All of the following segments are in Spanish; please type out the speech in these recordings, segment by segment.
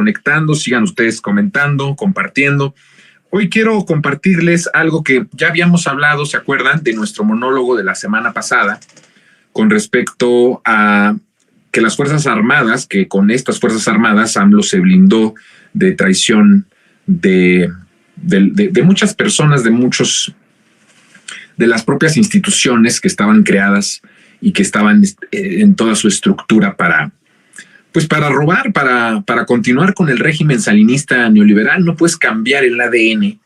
conectando, sigan ustedes comentando, compartiendo. Hoy quiero compartirles algo que ya habíamos hablado, ¿se acuerdan? De nuestro monólogo de la semana pasada con respecto a que las Fuerzas Armadas, que con estas Fuerzas Armadas AMLO se blindó de traición de muchas personas, de las propias instituciones que estaban creadas y que estaban en toda su estructura para robar, para continuar con el régimen salinista neoliberal. No puedes cambiar el ADN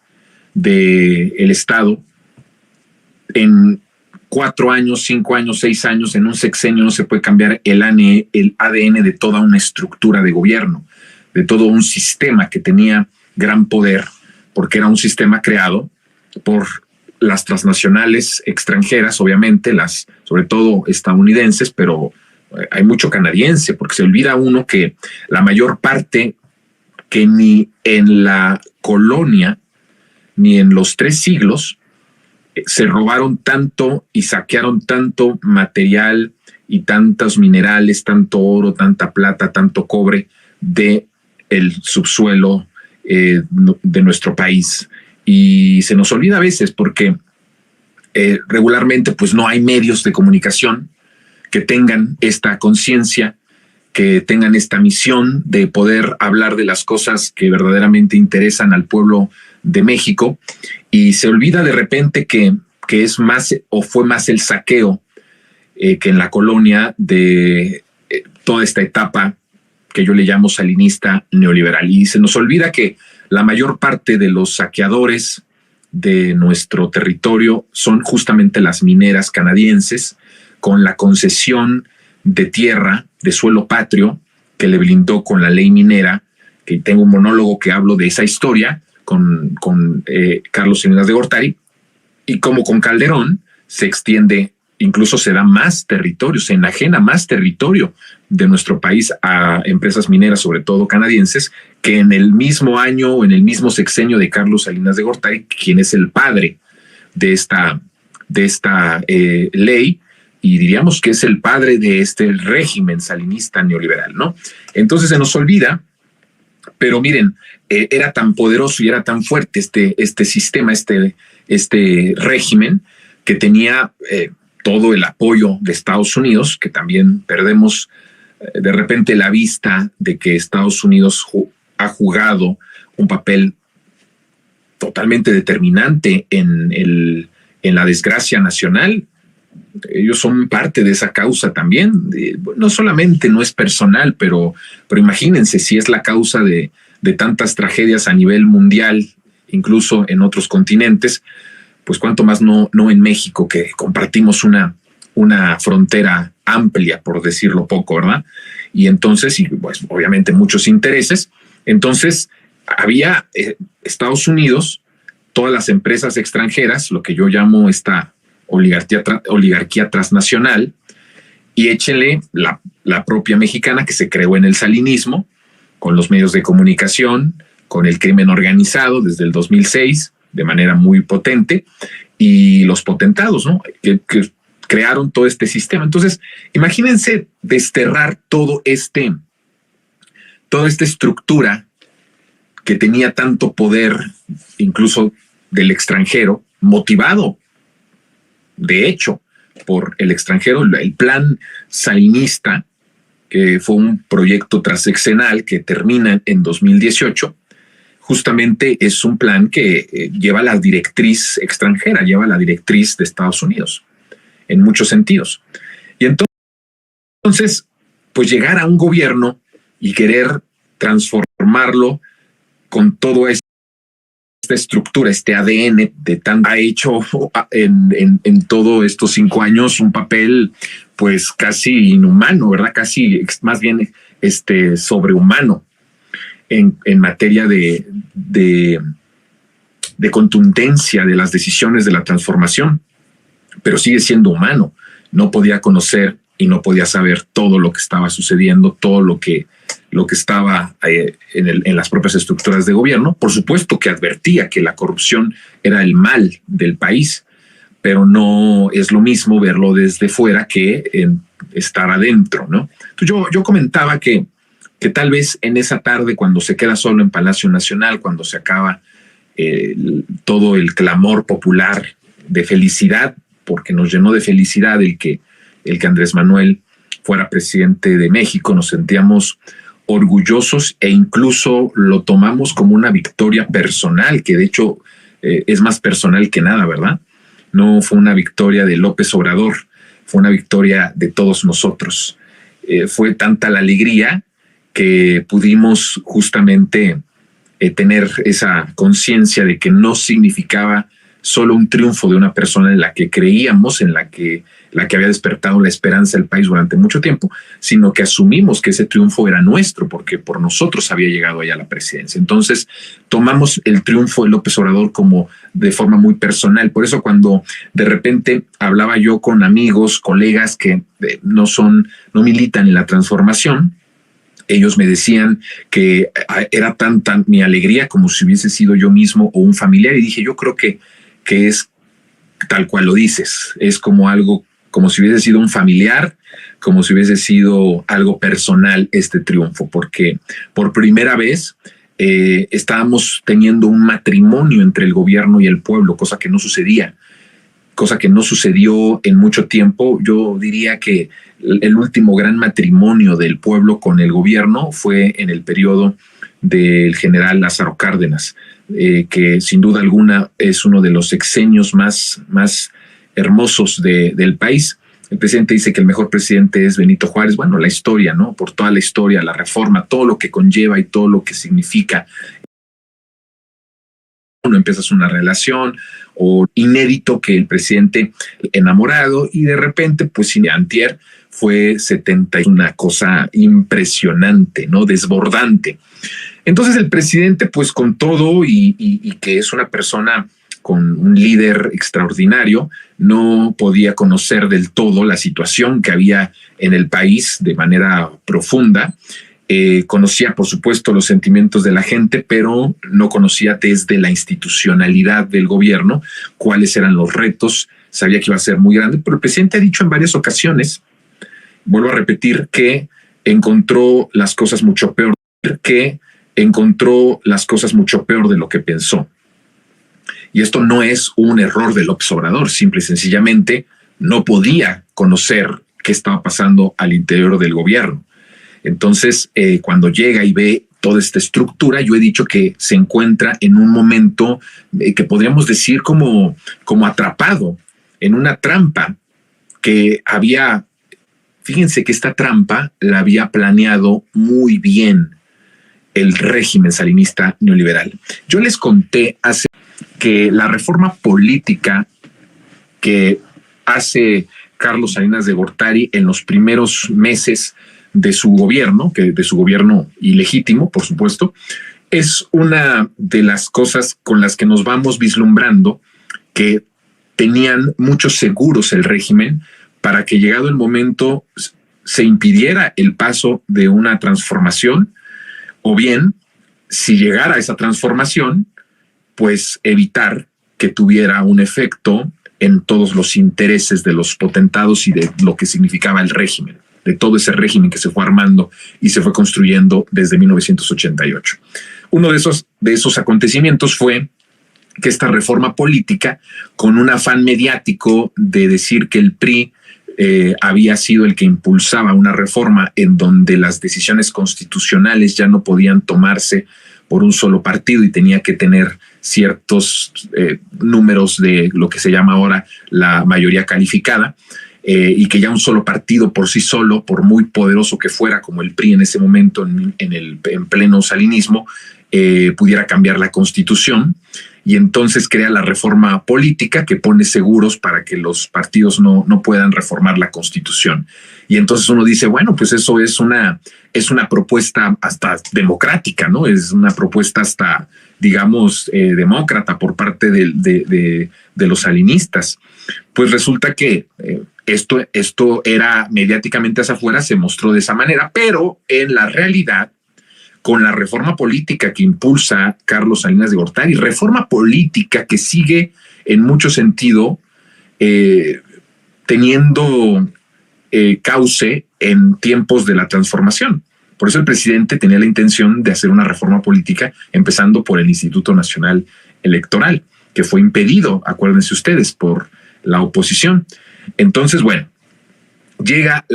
del Estado en 4 años, 5 años, 6 años, en un sexenio no se puede cambiar el ADN de toda una estructura de gobierno, de todo un sistema que tenía gran poder, porque era un sistema creado por las transnacionales extranjeras, obviamente, sobre todo estadounidenses, pero hay mucho canadiense, porque se olvida uno que la mayor parte, que ni en la colonia, ni en los 3 siglos, se robaron tanto y saquearon tanto material y tantos minerales, tanto oro, tanta plata, tanto cobre de el subsuelo de nuestro país. Y se nos olvida a veces porque regularmente pues no hay medios de comunicación que tengan esta conciencia, que tengan esta misión de poder hablar de las cosas que verdaderamente interesan al pueblo de México, y se olvida de repente que es más o fue más el saqueo que en la colonia de toda esta etapa que yo le llamo salinista neoliberal. Y se nos olvida que la mayor parte de los saqueadores de nuestro territorio son justamente las mineras canadienses, con la concesión de tierra, de suelo patrio, que le blindó con la ley minera, que tengo un monólogo que hablo de esa historia con Carlos Salinas de Gortari, y como con Calderón se extiende, incluso se da más territorio, se enajena más territorio de nuestro país a empresas mineras, sobre todo canadienses, que en el mismo año o en el mismo sexenio de Carlos Salinas de Gortari, quien es el padre de esta ley, y diríamos que es el padre de este régimen salinista neoliberal, ¿no? Entonces se nos olvida, pero miren, era tan poderoso y era tan fuerte este sistema, este régimen, que tenía todo el apoyo de Estados Unidos, que también perdemos de repente la vista de que Estados Unidos ha jugado un papel totalmente determinante en la desgracia nacional. Ellos son parte de esa causa también. No solamente no es personal, pero imagínense si es la causa de tantas tragedias a nivel mundial, incluso en otros continentes, pues cuánto más no en México, que compartimos una frontera amplia, por decirlo poco, ¿verdad? Y entonces, pues obviamente muchos intereses. Entonces había Estados Unidos, todas las empresas extranjeras, lo que yo llamo esta oligarquía transnacional, y échenle la propia mexicana, que se creó en el salinismo, con los medios de comunicación, con el crimen organizado desde el 2006, de manera muy potente, y los potentados, ¿no? que crearon todo este sistema. Entonces, imagínense desterrar toda esta estructura que tenía tanto poder, incluso del extranjero, motivado de hecho por el extranjero. El plan salinista, que fue un proyecto transeccional que termina en 2018, justamente es un plan que lleva la directriz extranjera, lleva la directriz de Estados Unidos en muchos sentidos. Y entonces, pues llegar a un gobierno y querer transformarlo con todo esta estructura, este ADN ha hecho en todos estos 5 años un papel pues casi inhumano, ¿verdad? Casi más bien sobrehumano en materia de contundencia de las decisiones de la transformación, pero sigue siendo humano. No podía conocer y no podía saber todo lo que estaba sucediendo, todo lo que estaba en las propias estructuras de gobierno. Por supuesto que advertía que la corrupción era el mal del país, pero no es lo mismo verlo desde fuera que estar adentro, ¿no? Entonces yo comentaba que que tal vez en esa tarde, cuando se queda solo en Palacio Nacional, cuando se acaba todo el clamor popular de felicidad, porque nos llenó de felicidad el que Andrés Manuel fuera presidente de México, nos sentíamos orgullosos e incluso lo tomamos como una victoria personal, que de hecho es más personal que nada, ¿verdad? No fue una victoria de López Obrador, fue una victoria de todos nosotros. Fue tanta la alegría que pudimos justamente tener esa conciencia de que no significaba solo un triunfo de una persona en la que creíamos, en la que había despertado la esperanza del país durante mucho tiempo, sino que asumimos que ese triunfo era nuestro, porque por nosotros había llegado allá la presidencia. Entonces tomamos el triunfo de López Obrador como de forma muy personal. Por eso cuando de repente hablaba yo con amigos, colegas que no militan en la transformación, ellos me decían que era tanta mi alegría como si hubiese sido yo mismo o un familiar, y dije, yo creo que es tal cual lo dices, es como algo, como si hubiese sido un familiar, como si hubiese sido algo personal este triunfo, porque por primera vez estábamos teniendo un matrimonio entre el gobierno y el pueblo, cosa que no sucedió en mucho tiempo. Yo diría que el último gran matrimonio del pueblo con el gobierno fue en el periodo del general Lázaro Cárdenas, que sin duda alguna es uno de los sexenios más hermosos del país. El presidente dice que el mejor presidente es Benito Juárez. Bueno, la historia, ¿no? Por toda la historia, la reforma, todo lo que conlleva y todo lo que significa. Uno empiezas una relación o inédito que el presidente enamorado y de repente, pues antier fue 70, una cosa impresionante, ¿no? Desbordante. Entonces el presidente, pues con todo y que es una persona con un líder extraordinario, no podía conocer del todo la situación que había en el país de manera profunda. Conocía, por supuesto, los sentimientos de la gente, pero no conocía desde la institucionalidad del gobierno cuáles eran los retos. Sabía que iba a ser muy grande, pero el presidente ha dicho en varias ocasiones, vuelvo a repetir, que encontró las cosas mucho peor de lo que pensó. Y esto no es un error de López Obrador, simple y sencillamente no podía conocer qué estaba pasando al interior del gobierno. Entonces, cuando llega y ve toda esta estructura, yo he dicho que se encuentra en un momento que podríamos decir como atrapado en una trampa que había. Fíjense que esta trampa la había planeado muy bien el régimen salinista neoliberal. Yo les conté hace que la reforma política que hace Carlos Salinas de Gortari en los primeros meses de su gobierno, de su gobierno ilegítimo, por supuesto, es una de las cosas con las que nos vamos vislumbrando que tenían muchos seguros el régimen para que llegado el momento se impidiera el paso de una transformación, o bien, si llegara esa transformación, pues evitar que tuviera un efecto en todos los intereses de los potentados y de lo que significaba el régimen, de todo ese régimen que se fue armando y se fue construyendo desde 1988. Uno de esos acontecimientos fue que esta reforma política, con un afán mediático de decir que el PRI había sido el que impulsaba una reforma en donde las decisiones constitucionales ya no podían tomarse por un solo partido y tenía que tener ciertos números de lo que se llama ahora la mayoría calificada, y que ya un solo partido por sí solo, por muy poderoso que fuera como el PRI en ese momento en pleno salinismo, pudiera cambiar la Constitución, y entonces crea la reforma política que pone seguros para que los partidos no puedan reformar la Constitución. Y entonces uno dice, bueno, pues eso es una propuesta hasta democrática, ¿no? Es una propuesta hasta, digamos, demócrata por parte de los salinistas. Pues resulta que esto era mediáticamente hacia afuera, se mostró de esa manera, pero en la realidad, con la reforma política que impulsa Carlos Salinas de Gortari, reforma política que sigue en mucho sentido teniendo cauce en tiempos de la transformación, Por eso el presidente tenía la intención de hacer una reforma política, empezando por el Instituto Nacional Electoral, que fue impedido, acuérdense ustedes, por la oposición. Entonces, bueno, llega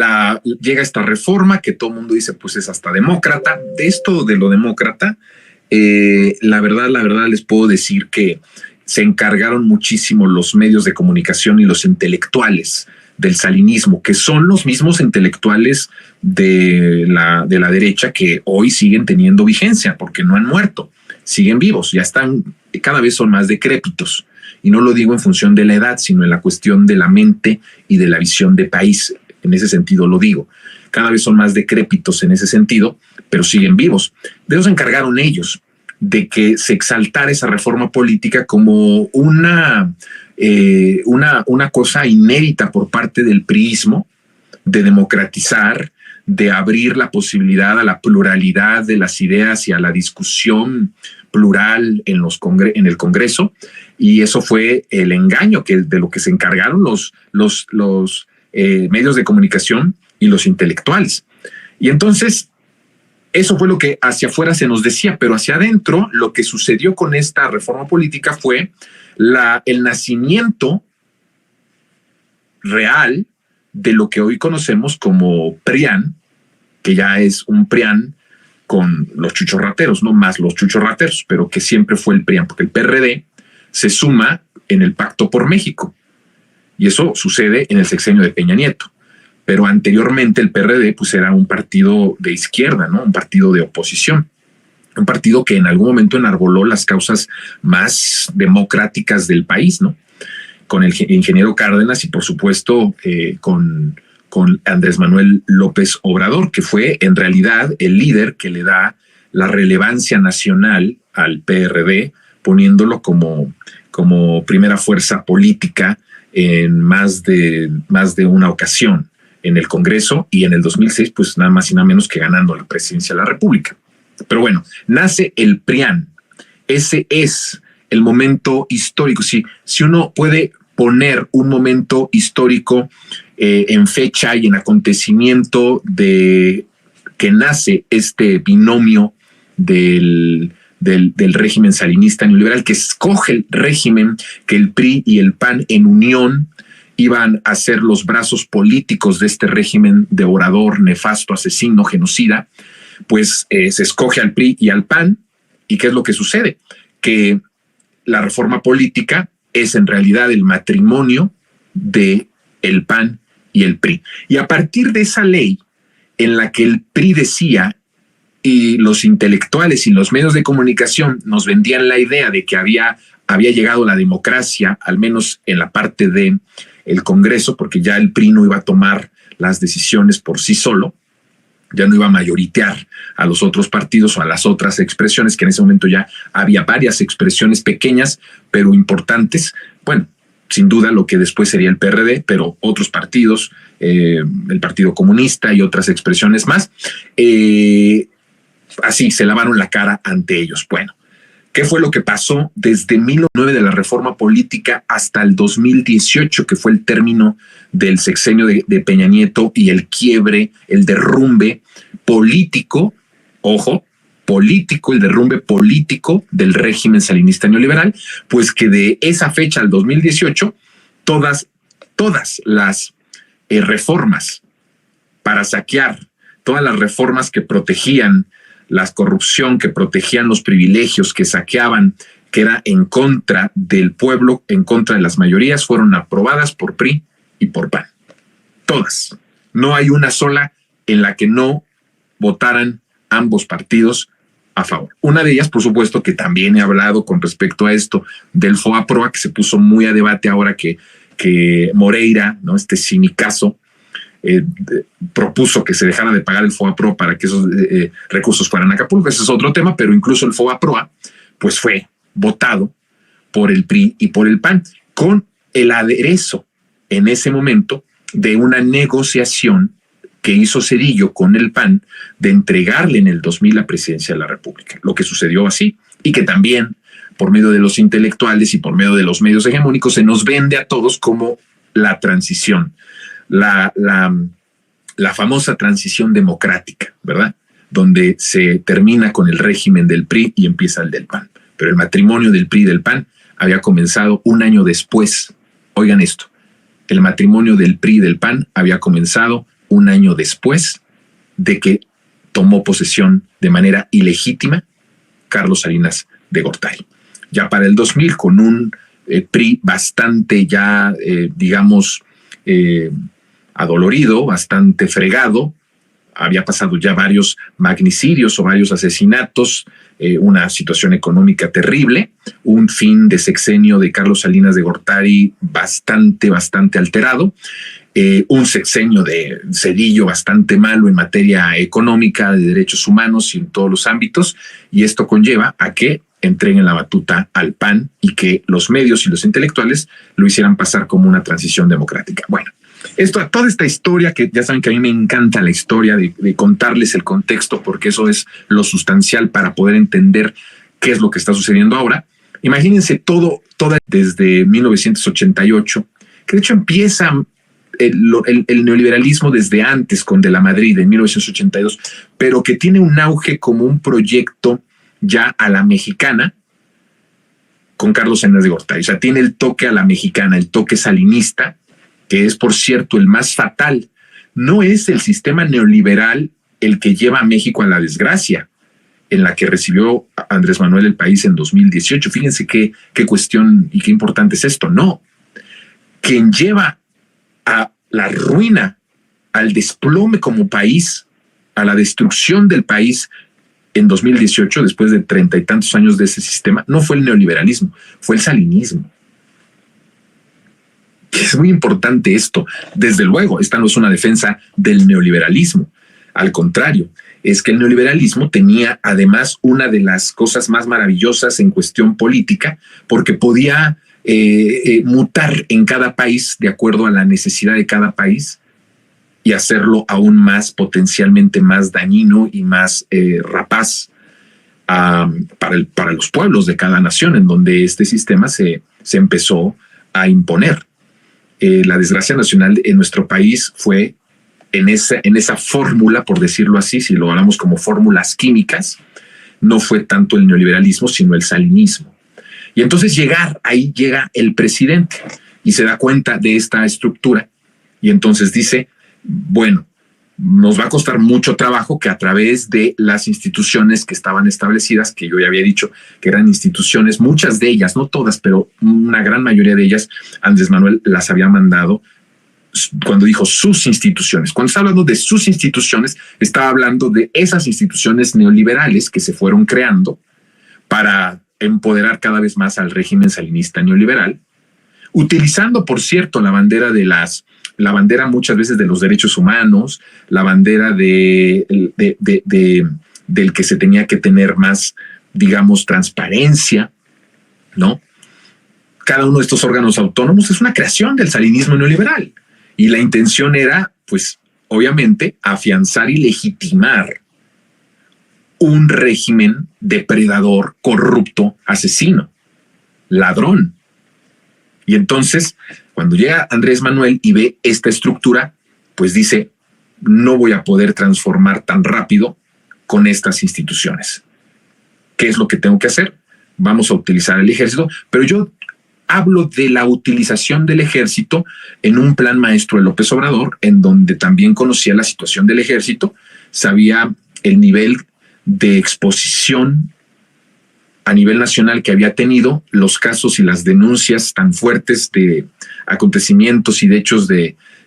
esta reforma que todo el mundo dice, pues es hasta demócrata. De esto de lo demócrata, la verdad, les puedo decir que se encargaron muchísimo los medios de comunicación y los intelectuales del salinismo, que son los mismos intelectuales de la derecha que hoy siguen teniendo vigencia, porque no han muerto, siguen vivos, ya están, cada vez son más decrépitos. Y no lo digo en función de la edad, sino en la cuestión de la mente y de la visión de país. En ese sentido lo digo. Cada vez son más decrépitos en ese sentido, pero siguen vivos. De eso se encargaron ellos, de que se exaltara esa reforma política como una cosa inédita por parte del priismo, de democratizar, de abrir la posibilidad a la pluralidad de las ideas y a la discusión plural en el Congreso. Y eso fue el engaño de lo que se encargaron los medios de comunicación y los intelectuales. Y entonces, eso fue lo que hacia afuera se nos decía, pero hacia adentro lo que sucedió con esta reforma política fue el nacimiento real de lo que hoy conocemos como PRIAN, que ya es un PRIAN con los chuchorrateros, no más los chuchorrateros, pero que siempre fue el PRIAN, porque el PRD se suma en el Pacto por México. Y eso sucede en el sexenio de Peña Nieto. Pero anteriormente el PRD pues era un partido de izquierda, ¿no? Un partido de oposición. Un partido que en algún momento enarboló las causas más democráticas del país, ¿no? Con el ingeniero Cárdenas y por supuesto con Andrés Manuel López Obrador, que fue en realidad el líder que le da la relevancia nacional al PRD, poniéndolo como primera fuerza política en más de una ocasión en el Congreso, y en el 2006 pues nada más y nada menos que ganando la presidencia de la República. Pero bueno, nace el PRIAN. Ese es el momento histórico. Si uno puede poner un momento histórico en fecha y en acontecimiento de que nace este binomio del régimen salinista neoliberal, que escoge el régimen que el PRI y el PAN en unión iban a ser los brazos políticos de este régimen devorador, nefasto, asesino, genocida, pues se escoge al PRI y al PAN. ¿Y qué es lo que sucede? Que la reforma política es en realidad el matrimonio de el PAN y el PRI. Y a partir de esa ley en la que el PRI decía, y los intelectuales y los medios de comunicación nos vendían la idea de que había llegado la democracia, al menos en la parte de el Congreso, porque ya el PRI no iba a tomar las decisiones por sí solo, ya no iba a mayoritear a los otros partidos o a las otras expresiones, que en ese momento ya había varias expresiones pequeñas, pero importantes. Bueno, sin duda lo que después sería el PRD, pero otros partidos, el Partido Comunista y otras expresiones más, así se lavaron la cara ante ellos. Bueno, ¿qué fue lo que pasó desde 2009 de la reforma política hasta el 2018, que fue el término del sexenio de Peña Nieto y el quiebre, el derrumbe político, ojo, político, el derrumbe político del régimen salinista neoliberal? Pues que de esa fecha al 2018, todas las reformas para saquear, todas las reformas que protegían la corrupción, que protegían los privilegios, que saqueaban, que era en contra del pueblo, en contra de las mayorías, fueron aprobadas por PRI y por PAN. Todas. No hay una sola en la que no votaran ambos partidos a favor. Una de ellas, por supuesto, que también he hablado con respecto a esto del FOAPROA, que se puso muy a debate ahora que Moreira, ¿no? Este sinicazo, propuso que se dejara de pagar el FOAPROA para que esos recursos fueran a Acapulco. Ese es otro tema, pero incluso el FOAPROA pues fue votado por el PRI y por el PAN, con el aderezo en ese momento de una negociación que hizo Zedillo con el PAN de entregarle en el 2000 la presidencia de la República. Lo que sucedió así, y que también por medio de los intelectuales y por medio de los medios hegemónicos se nos vende a todos como la transición, la famosa transición democrática, ¿verdad? donde se termina con el régimen del PRI y empieza el del PAN. Pero el matrimonio del PRI y del PAN había comenzado un año después. Oigan esto, el matrimonio del PRI y del PAN había comenzado un año después de que tomó posesión de manera ilegítima Carlos Salinas de Gortari. Ya para el 2000, con un PRI bastante ya, adolorido, bastante fregado, había pasado ya varios magnicidios o varios asesinatos, una situación económica terrible, un fin de sexenio de Carlos Salinas de Gortari bastante alterado, un sexenio de Zedillo bastante malo en materia económica, de derechos humanos y en todos los ámbitos, y esto conlleva a que entreguen la batuta al PAN y que los medios y los intelectuales lo hicieran pasar como una transición democrática. Bueno, toda esta historia, que ya saben que a mí me encanta la historia de contarles el contexto, porque eso es lo sustancial para poder entender qué es lo que está sucediendo ahora. Imagínense toda desde 1988, que de hecho empieza el neoliberalismo desde antes con De la Madrid en 1982, pero que tiene un auge como un proyecto ya a la mexicana con Carlos Salinas de Gortari. O sea, tiene el toque a la mexicana, el toque salinista, que es, por cierto, el más fatal. No es el sistema neoliberal el que lleva a México a la desgracia en la que recibió Andrés Manuel el país en 2018. Fíjense qué cuestión y qué importante es esto. No, quien lleva a la ruina, al desplome como país, a la destrucción del país en 2018, después de 30 y tantos años de ese sistema, no fue el neoliberalismo, fue el salinismo. Es muy importante esto. Desde luego, esta no es una defensa del neoliberalismo. Al contrario, es que el neoliberalismo tenía además una de las cosas más maravillosas en cuestión política, porque podía mutar en cada país de acuerdo a la necesidad de cada país y hacerlo aún más potencialmente más dañino y más rapaz para los pueblos de cada nación en donde este sistema se empezó a imponer. La desgracia nacional en nuestro país fue en esa fórmula, por decirlo así, si lo hablamos como fórmulas químicas, no fue tanto el neoliberalismo, sino el salinismo. Y entonces ahí llega el presidente y se da cuenta de esta estructura y entonces dice, bueno, nos va a costar mucho trabajo que a través de las instituciones que estaban establecidas, que yo ya había dicho que eran instituciones, muchas de ellas, no todas, pero una gran mayoría de ellas, Andrés Manuel las había mandado cuando dijo sus instituciones. Cuando está hablando de sus instituciones, estaba hablando de esas instituciones neoliberales que se fueron creando para empoderar cada vez más al régimen salinista neoliberal, utilizando, por cierto, la bandera muchas veces de los derechos humanos, la bandera del que se tenía que tener más, digamos, transparencia, ¿no? Cada uno de estos órganos autónomos es una creación del salinismo neoliberal y la intención era, pues, obviamente, afianzar y legitimar un régimen depredador, corrupto, asesino, ladrón. Y entonces, cuando llega Andrés Manuel y ve esta estructura, pues dice, no voy a poder transformar tan rápido con estas instituciones. ¿Qué es lo que tengo que hacer? Vamos a utilizar el ejército, pero yo hablo de la utilización del ejército en un plan maestro de López Obrador, en donde también conocía la situación del ejército, sabía el nivel de exposición a nivel nacional que había tenido, los casos y las denuncias tan fuertes de acontecimientos y de hechos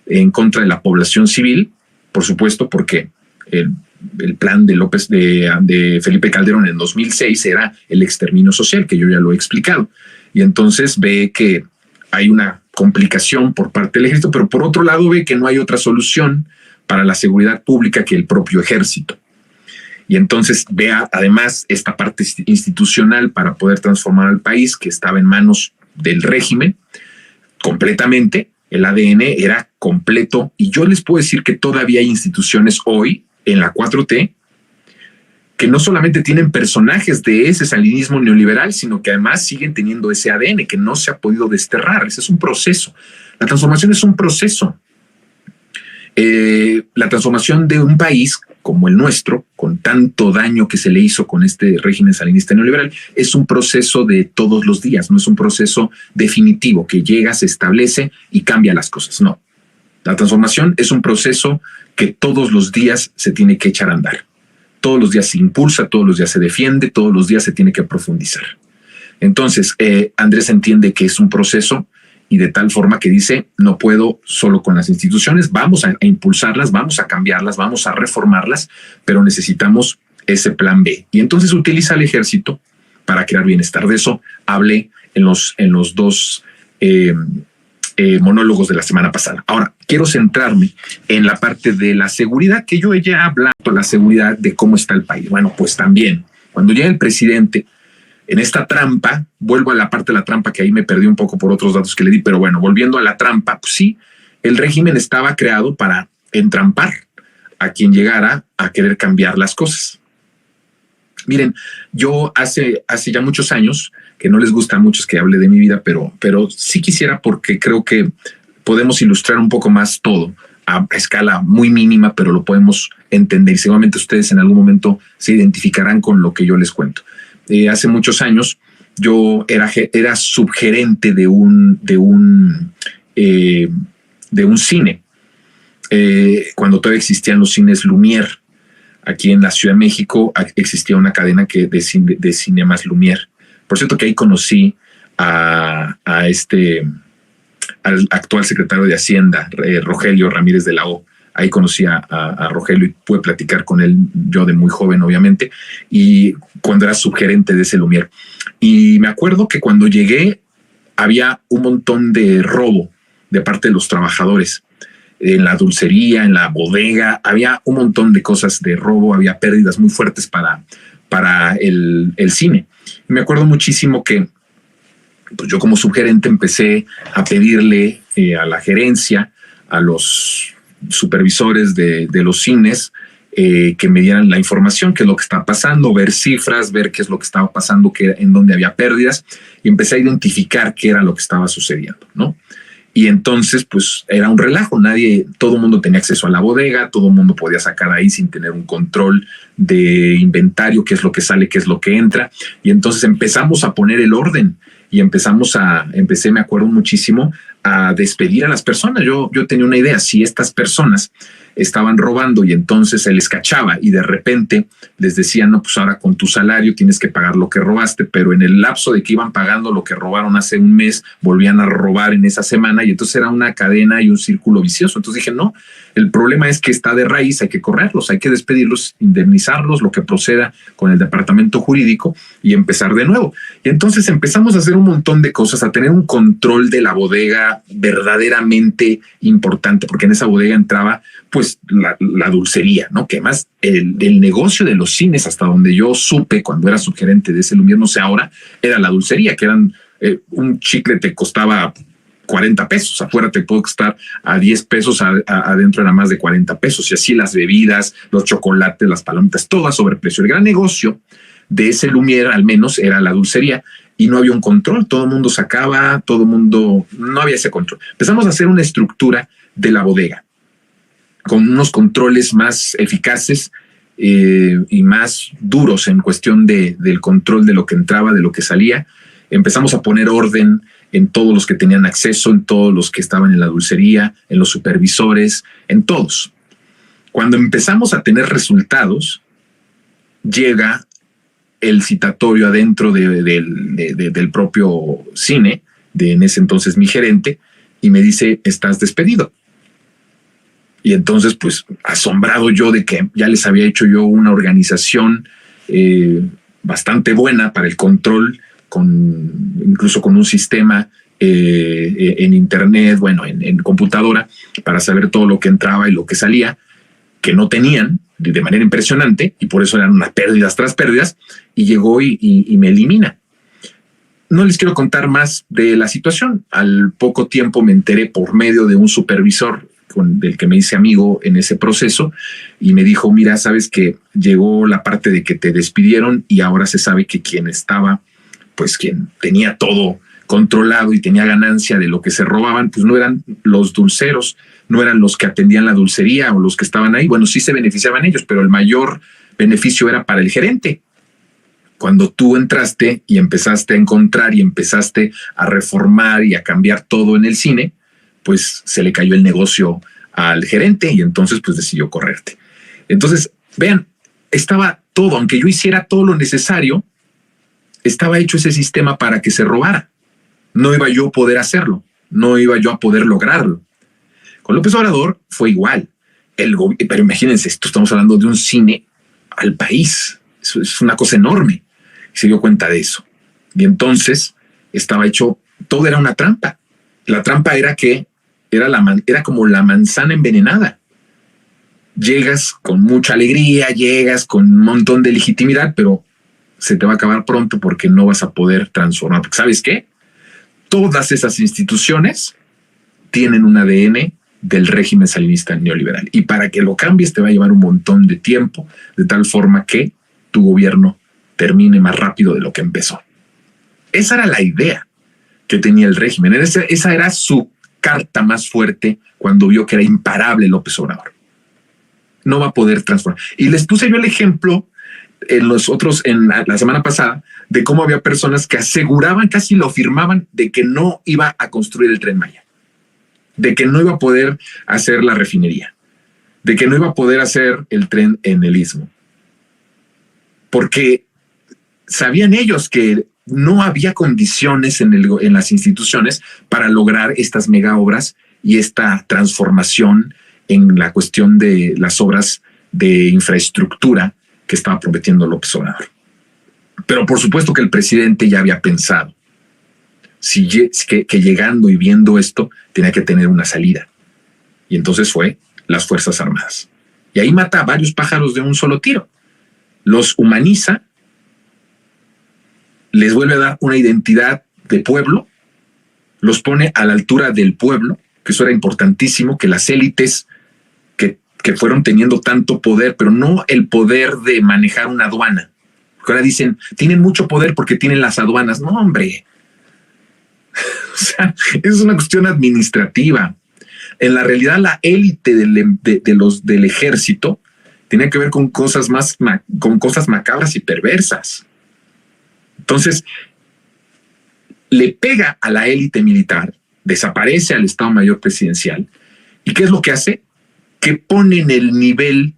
en contra de la población civil, por supuesto, porque el plan de Felipe Calderón en 2006 era el exterminio social, que yo ya lo he explicado. Y entonces ve que hay una complicación por parte del ejército, pero por otro lado ve que no hay otra solución para la seguridad pública que el propio ejército. Y entonces vea además esta parte institucional para poder transformar al país que estaba en manos del régimen completamente. El ADN era completo y yo les puedo decir que todavía hay instituciones hoy en la 4T que no solamente tienen personajes de ese salinismo neoliberal, sino que además siguen teniendo ese ADN que no se ha podido desterrar. Ese es un proceso. La transformación es un proceso. La transformación de un país como el nuestro, con tanto daño que se le hizo con este régimen salinista neoliberal, es un proceso de todos los días, no es un proceso definitivo que llega, se establece y cambia las cosas. No, la transformación es un proceso que todos los días se tiene que echar a andar. Todos los días se impulsa, todos los días se defiende, todos los días se tiene que profundizar. Entonces, Andrés entiende que es un proceso y de tal forma que dice, no puedo solo con las instituciones, vamos a impulsarlas, vamos a cambiarlas, vamos a reformarlas, pero necesitamos ese plan B. Y entonces utiliza el ejército para crear bienestar. De eso hablé en los dos monólogos de la semana pasada. Ahora, quiero centrarme en la parte de la seguridad, que yo ya he hablado de la seguridad, de cómo está el país. Bueno, pues también, cuando llega el presidente, en esta trampa, vuelvo a la parte de la trampa que ahí me perdí un poco por otros datos que le di, pero bueno, volviendo a la trampa, pues sí, el régimen estaba creado para entrampar a quien llegara a querer cambiar las cosas. Miren, yo hace ya muchos años, que no les gusta a muchos que hable de mi vida, pero sí quisiera, porque creo que podemos ilustrar un poco más todo a escala muy mínima, pero lo podemos entender y seguramente ustedes en algún momento se identificarán con lo que yo les cuento. Hace muchos años yo era subgerente de un cine, cuando todavía existían los cines Lumière. Aquí en la Ciudad de México existía una cadena de cinemas Lumière. Por cierto que ahí conocí al actual secretario de Hacienda, Rogelio Ramírez de la O. Ahí conocí a Rogelio y pude platicar con él, yo de muy joven, obviamente, y cuando era subgerente de ese Lumière. Y me acuerdo que cuando llegué había un montón de robo de parte de los trabajadores. En la dulcería, en la bodega, había un montón de cosas de robo, había pérdidas muy fuertes para el cine. Y me acuerdo muchísimo que pues yo como subgerente empecé a pedirle a la gerencia, a los supervisores de los cines, que me dieran la información, qué es lo que está pasando, ver cifras, ver qué es lo que estaba pasando, en dónde había pérdidas, y empecé a identificar qué era lo que estaba sucediendo, ¿no? Y entonces, pues era un relajo. Todo el mundo tenía acceso a la bodega, todo el mundo podía sacar ahí sin tener un control de inventario, qué es lo que sale, qué es lo que entra. Y entonces empezamos a poner el orden y empecé, me acuerdo muchísimo, a despedir a las personas. Yo tenía una idea: si estas personas estaban robando y entonces se les cachaba y de repente les decían, no, pues ahora con tu salario tienes que pagar lo que robaste, pero en el lapso de que iban pagando lo que robaron hace un mes, volvían a robar en esa semana, y entonces era una cadena y un círculo vicioso. Entonces dije, no, el problema es que está de raíz, hay que correrlos, hay que despedirlos, indemnizarlos, lo que proceda con el departamento jurídico y empezar de nuevo. Y entonces empezamos a hacer un montón de cosas, a tener un control de la bodega verdaderamente importante, porque en esa bodega entraba pues la dulcería, ¿no? Que además el negocio de los cines, hasta donde yo supe cuando era subgerente de ese Lumière, no sé ahora, era la dulcería, que eran un chicle te costaba 40 pesos, afuera te puede costar a 10 pesos, adentro era más de 40 pesos, y así las bebidas, los chocolates, las palomitas, todo a sobreprecio. El gran negocio de ese Lumière, al menos, era la dulcería, y no había un control, todo el mundo sacaba, no había ese control. Empezamos a hacer una estructura de la bodega con unos controles más eficaces y más duros en cuestión del control de lo que entraba, de lo que salía. Empezamos a poner orden en todos los que tenían acceso, en todos los que estaban en la dulcería, en los supervisores, en todos. Cuando empezamos a tener resultados, llega el citatorio adentro del propio cine, en ese entonces mi gerente, y me dice, estás despedido. Y entonces, pues, asombrado yo de que ya les había hecho yo una organización bastante buena para el control, incluso con un sistema en internet, bueno, en computadora, para saber todo lo que entraba y lo que salía, que no tenían de manera impresionante, y por eso eran unas pérdidas tras pérdidas, y llegó y me elimina. No les quiero contar más de la situación. Al poco tiempo me enteré por medio de un supervisor del que me hice amigo en ese proceso, y me dijo, mira, sabes que llegó la parte de que te despidieron y ahora se sabe que quien tenía todo controlado y tenía ganancia de lo que se robaban, pues no eran los dulceros, no eran los que atendían la dulcería o los que estaban ahí. Bueno, sí se beneficiaban ellos, pero el mayor beneficio era para el gerente. Cuando tú entraste y empezaste a encontrar y empezaste a reformar y a cambiar todo en el cine, pues se le cayó el negocio al gerente y entonces pues decidió correrte. Entonces, vean, estaba todo, aunque yo hiciera todo lo necesario, estaba hecho ese sistema para que se robara. No iba yo a poder hacerlo, no iba yo a poder lograrlo. Con López Obrador fue igual. Pero imagínense, esto estamos hablando de un cine al país. Eso es una cosa enorme. Se dio cuenta de eso. Y entonces estaba hecho, todo era una trampa. La trampa era que era como la manzana envenenada. Llegas con mucha alegría, llegas con un montón de legitimidad, pero se te va a acabar pronto porque no vas a poder transformar. Porque ¿sabes qué? Todas esas instituciones tienen un ADN del régimen salinista neoliberal. Y para que lo cambies te va a llevar un montón de tiempo, de tal forma que tu gobierno termine más rápido de lo que empezó. Esa era la idea que tenía el régimen. Esa era su carta más fuerte cuando vio que era imparable López Obrador. No va a poder transformar. Y les puse yo el ejemplo en la semana pasada de cómo había personas que aseguraban, casi lo firmaban, de que no iba a construir el Tren Maya, de que no iba a poder hacer la refinería, de que no iba a poder hacer el tren en el Istmo. Porque sabían ellos que no había condiciones en las instituciones para lograr estas mega obras y esta transformación en la cuestión de las obras de infraestructura que estaba prometiendo López Obrador. Pero por supuesto que el presidente ya había pensado que llegando y viendo esto tenía que tener una salida. Y entonces fue las Fuerzas Armadas. Y ahí mata a varios pájaros de un solo tiro. Los humaniza, les vuelve a dar una identidad de pueblo, los pone a la altura del pueblo, que eso era importantísimo, que las élites que fueron teniendo tanto poder, pero no el poder de manejar una aduana. Porque ahora dicen, tienen mucho poder porque tienen las aduanas. No, hombre. O sea, es una cuestión administrativa. En la realidad, la élite del ejército tenía que ver con cosas macabras y perversas. Entonces, le pega a la élite militar, desaparece al Estado Mayor Presidencial. ¿Y qué es lo que hace? Que pone en el nivel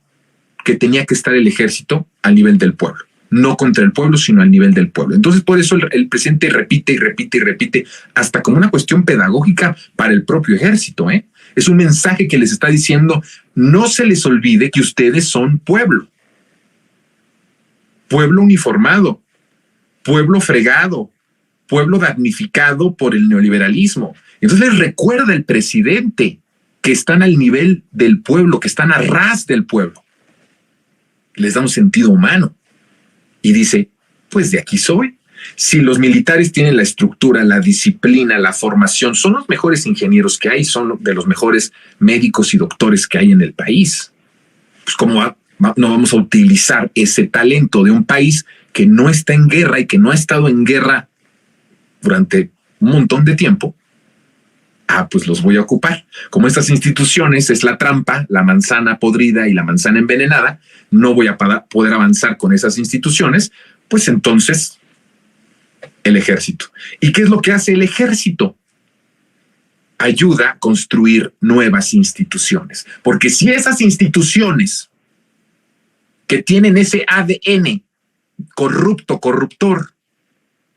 que tenía que estar el ejército al nivel del pueblo. No contra el pueblo, sino al nivel del pueblo. Entonces, por eso el presidente repite y repite y repite, hasta como una cuestión pedagógica para el propio ejército. Es un mensaje que les está diciendo, no se les olvide que ustedes son pueblo. Pueblo uniformado, pueblo fregado, pueblo damnificado por el neoliberalismo. Entonces les recuerda el presidente que están al nivel del pueblo, que están a ras del pueblo. Les da un sentido humano. Y dice, pues de aquí soy. Si los militares tienen la estructura, la disciplina, la formación, son los mejores ingenieros que hay, son de los mejores médicos y doctores que hay en el país. Pues ¿cómo no vamos a utilizar ese talento de un país que no está en guerra y que no ha estado en guerra durante un montón de tiempo? Pues los voy a ocupar. Como estas instituciones es la trampa, la manzana podrida y la manzana envenenada, no voy a poder avanzar con esas instituciones, pues entonces el ejército. ¿Y qué es lo que hace el ejército? Ayuda a construir nuevas instituciones. Porque si esas instituciones que tienen ese ADN corruptor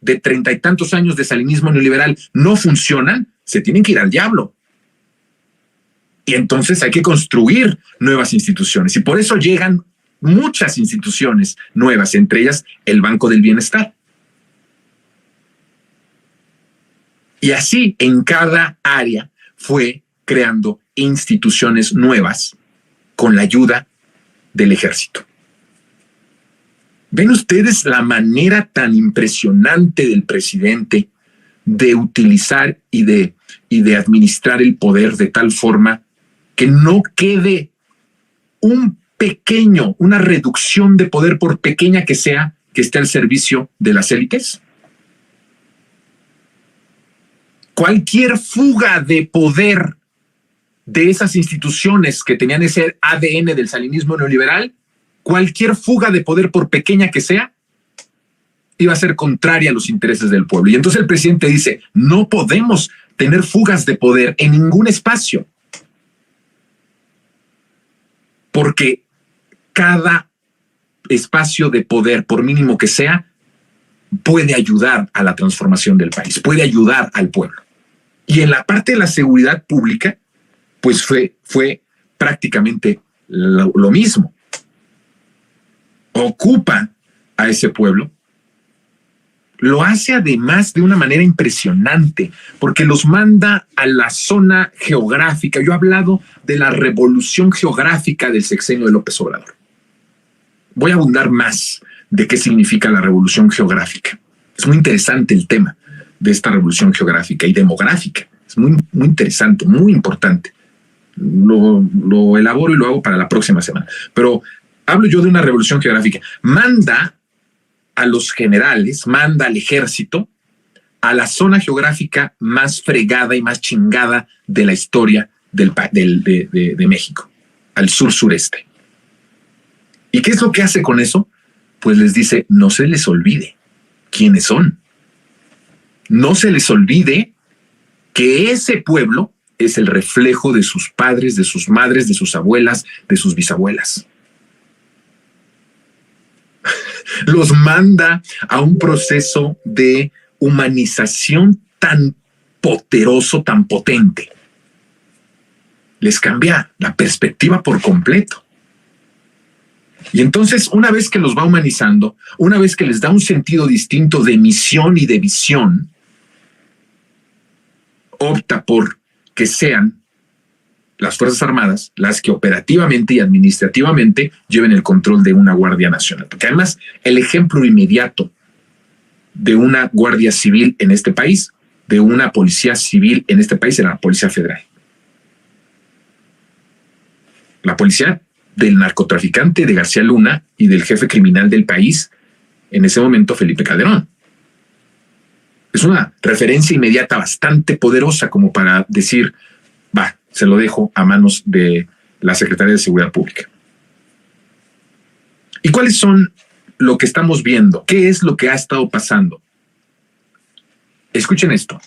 de 30 y tantos años de salinismo neoliberal no funcionan, se tienen que ir al diablo. Y entonces hay que construir nuevas instituciones. Y por eso llegan muchas instituciones nuevas, entre ellas el Banco del Bienestar. Y así en cada área fue creando instituciones nuevas con la ayuda del ejército. ¿Ven ustedes la manera tan impresionante del presidente de utilizar y de administrar el poder de tal forma que no quede una reducción de poder, por pequeña que sea, que esté al servicio de las élites? Cualquier fuga de poder de esas instituciones que tenían ese ADN del salinismo neoliberal, cualquier fuga de poder, por pequeña que sea, iba a ser contraria a los intereses del pueblo. Y entonces el presidente dice, no podemos tener fugas de poder en ningún espacio, porque cada espacio de poder, por mínimo que sea, puede ayudar a la transformación del país, puede ayudar al pueblo. Y en la parte de la seguridad pública, pues fue prácticamente lo mismo. Ocupa a ese pueblo, lo hace además de una manera impresionante, porque los manda a la zona geográfica. Yo he hablado de la revolución geográfica del sexenio de López Obrador. Voy a abundar más de qué significa la revolución geográfica. Es muy interesante el tema de esta revolución geográfica y demográfica. Es muy, muy interesante, muy importante. Lo elaboro y lo hago para la próxima semana. Pero hablo yo de una revolución geográfica. Manda a los generales, manda al ejército a la zona geográfica más fregada y más chingada de la historia de México, al sur-sureste. ¿Y qué es lo que hace con eso? Pues les dice, no se les olvide quiénes son. No se les olvide que ese pueblo es el reflejo de sus padres, de sus madres, de sus abuelas, de sus bisabuelas. Los manda a un proceso de humanización tan poderoso, tan potente. Les cambia la perspectiva por completo. Y entonces, una vez que los va humanizando, una vez que les da un sentido distinto de misión y de visión, opta por que sean las Fuerzas Armadas las que operativamente y administrativamente lleven el control de una Guardia Nacional. Porque además, el ejemplo inmediato de una Guardia Civil en este país, de una Policía Civil en este país, era la Policía Federal. La policía del narcotraficante de García Luna y del jefe criminal del país, en ese momento Felipe Calderón. Es una referencia inmediata bastante poderosa como para decir, va, se lo dejo a manos de la Secretaría de Seguridad Pública. ¿Y cuáles son lo que estamos viendo? ¿Qué es lo que ha estado pasando? Escuchen esto.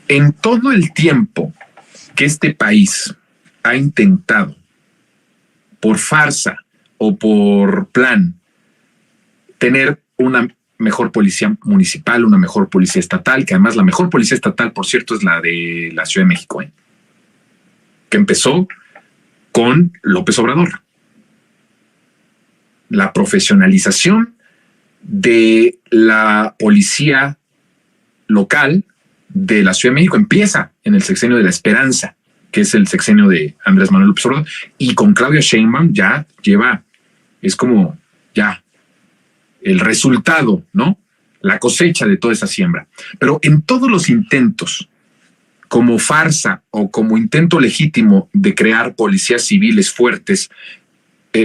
En todo el tiempo que este país ha intentado, por farsa o por plan, tener una mejor policía municipal, una mejor policía estatal, que además la mejor policía estatal, por cierto, es la de la Ciudad de México, que empezó con López Obrador. La profesionalización de la policía local de la Ciudad de México empieza en el sexenio de la Esperanza, que es el sexenio de Andrés Manuel López Obrador, y con Claudia Sheinbaum ya lleva, es como ya el resultado, ¿no? La cosecha de toda esa siembra. Pero en todos los intentos, como farsa o como intento legítimo de crear policías civiles fuertes,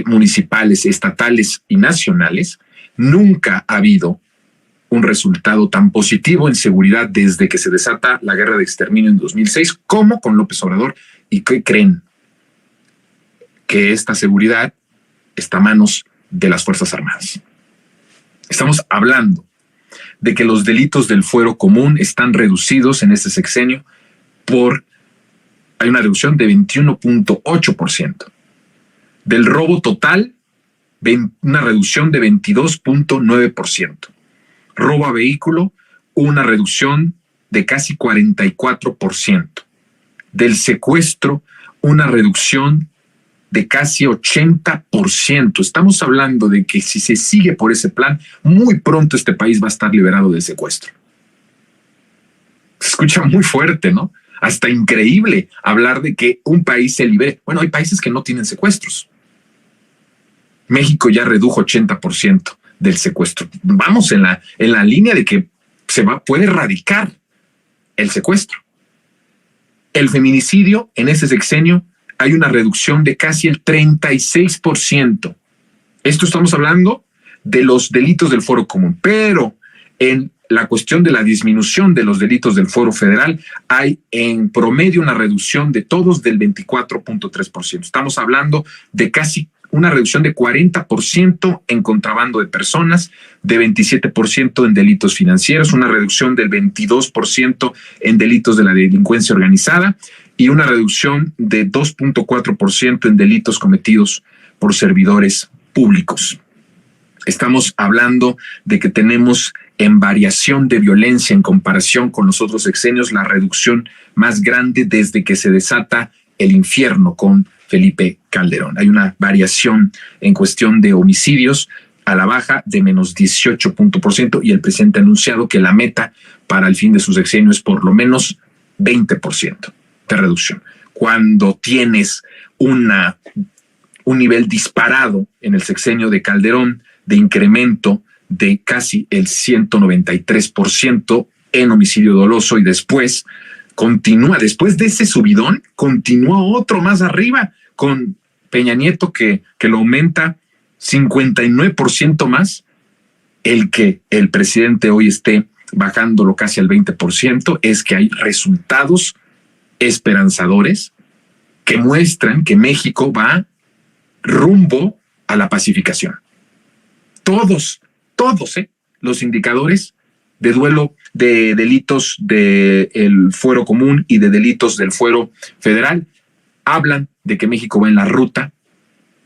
municipales, estatales y nacionales, nunca ha habido un resultado tan positivo en seguridad desde que se desata la guerra de exterminio en 2006 como con López Obrador. ¿Y qué creen? Que esta seguridad está a manos de las Fuerzas Armadas. Estamos hablando de que los delitos del fuero común están reducidos en este sexenio hay una reducción de 21.8%. Del robo total, una reducción de 22.9%. Robo a vehículo, una reducción de casi 44%. Del secuestro, una reducción de casi 80%. Estamos hablando de que si se sigue por ese plan, muy pronto este país va a estar liberado del secuestro. Se escucha muy fuerte, ¿no? Hasta increíble hablar de que un país se libere. Bueno, hay países que no tienen secuestros. México ya redujo 80% del secuestro. Vamos en la línea de que puede erradicar el secuestro. El feminicidio en ese sexenio hay una reducción de casi el 36%. Esto estamos hablando de los delitos del fuero común, pero en la cuestión de la disminución de los delitos del Fuero Federal, hay en promedio una reducción de todos del 24.3%. Estamos hablando de casi una reducción de 40% en contrabando de personas, de 27% en delitos financieros, una reducción del 22% en delitos de la delincuencia organizada y una reducción de 2.4% en delitos cometidos por servidores públicos. Estamos hablando de que tenemos en variación de violencia en comparación con los otros sexenios la reducción más grande desde que se desata el infierno con Felipe Calderón. Hay una variación en cuestión de homicidios a la baja de menos 18% y el presidente ha anunciado que la meta para el fin de su sexenio es por lo menos 20% de reducción. Cuando tienes un nivel disparado en el sexenio de Calderón de incremento de casi el 193% en homicidio doloso y después de ese subidón, continúa otro más arriba con Peña Nieto que lo aumenta 59% más. El que el presidente hoy esté bajándolo casi al 20% es que hay resultados esperanzadores que muestran que México va rumbo a la pacificación. Todos los indicadores de duelo de delitos del fuero común y de delitos del fuero federal hablan de que México va en la ruta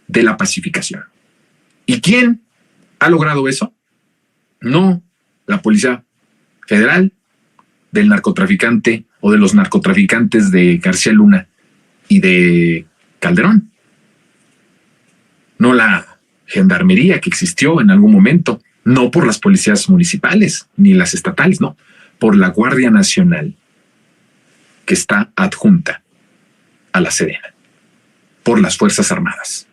de la pacificación. ¿Y quién ha logrado eso? No la Policía Federal, del narcotraficante o de los narcotraficantes de García Luna y de Calderón. No la Gendarmería que existió en algún momento, no por las policías municipales ni las estatales, no, por la Guardia Nacional que está adjunta a la Sedena, por las Fuerzas Armadas.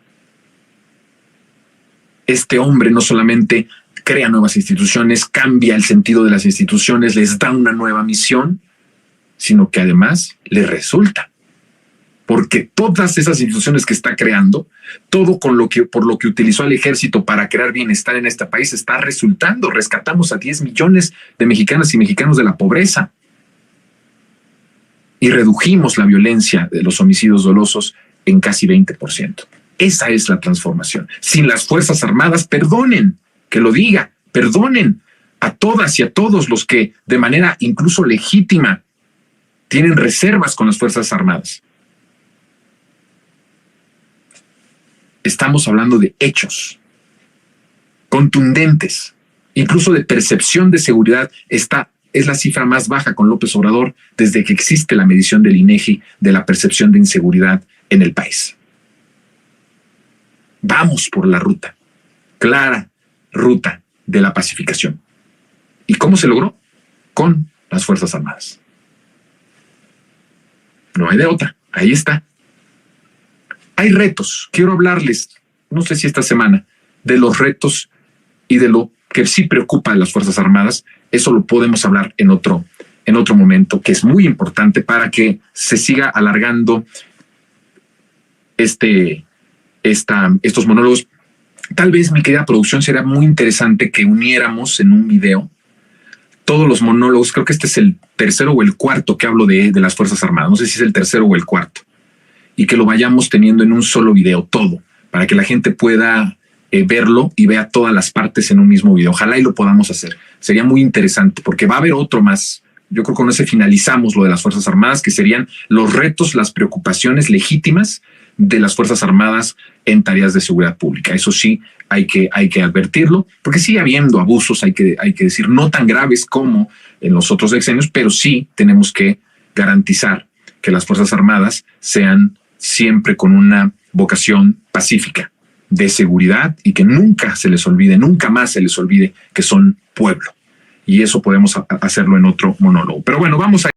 Este hombre no solamente crea nuevas instituciones, cambia el sentido de las instituciones, les da una nueva misión, sino que además les resulta. Porque todas esas instituciones que está creando, todo por lo que utilizó al ejército para crear bienestar en este país, está resultando. Rescatamos a 10 millones de mexicanas y mexicanos de la pobreza y redujimos la violencia de los homicidios dolosos en casi 20%. Esa es la transformación. Sin las Fuerzas Armadas, perdonen, que lo diga, perdonen a todas y a todos los que de manera incluso legítima tienen reservas con las Fuerzas Armadas. Estamos hablando de hechos contundentes, incluso de percepción de seguridad. Esta es la cifra más baja con López Obrador desde que existe la medición del INEGI de la percepción de inseguridad en el país. Vamos por la ruta, clara ruta de la pacificación. ¿Y cómo se logró? Con las Fuerzas Armadas. No hay de otra, ahí está. Hay retos, quiero hablarles, no sé si esta semana, de los retos y de lo que sí preocupa a las Fuerzas Armadas. Eso lo podemos hablar en otro momento, que es muy importante para que se siga alargando estos monólogos. Tal vez, mi querida producción, sería muy interesante que uniéramos en un video todos los monólogos. Creo que este es el tercero o el cuarto que hablo de las Fuerzas Armadas. No sé si es el tercero o el cuarto. Y que lo vayamos teniendo en un solo video, todo, para que la gente pueda verlo y vea todas las partes en un mismo video. Ojalá y lo podamos hacer. Sería muy interesante porque va a haber otro más. Yo creo que con ese finalizamos lo de las Fuerzas Armadas, que serían los retos, las preocupaciones legítimas de las Fuerzas Armadas en tareas de seguridad pública. Eso sí, hay que advertirlo, porque sigue habiendo abusos, hay que decir, no tan graves como en los otros sexenios, pero sí tenemos que garantizar que las Fuerzas Armadas sean siempre con una vocación pacífica, de seguridad, y que nunca se les olvide, nunca más se les olvide que son pueblo. Y eso podemos hacerlo en otro monólogo. Pero bueno, vamos a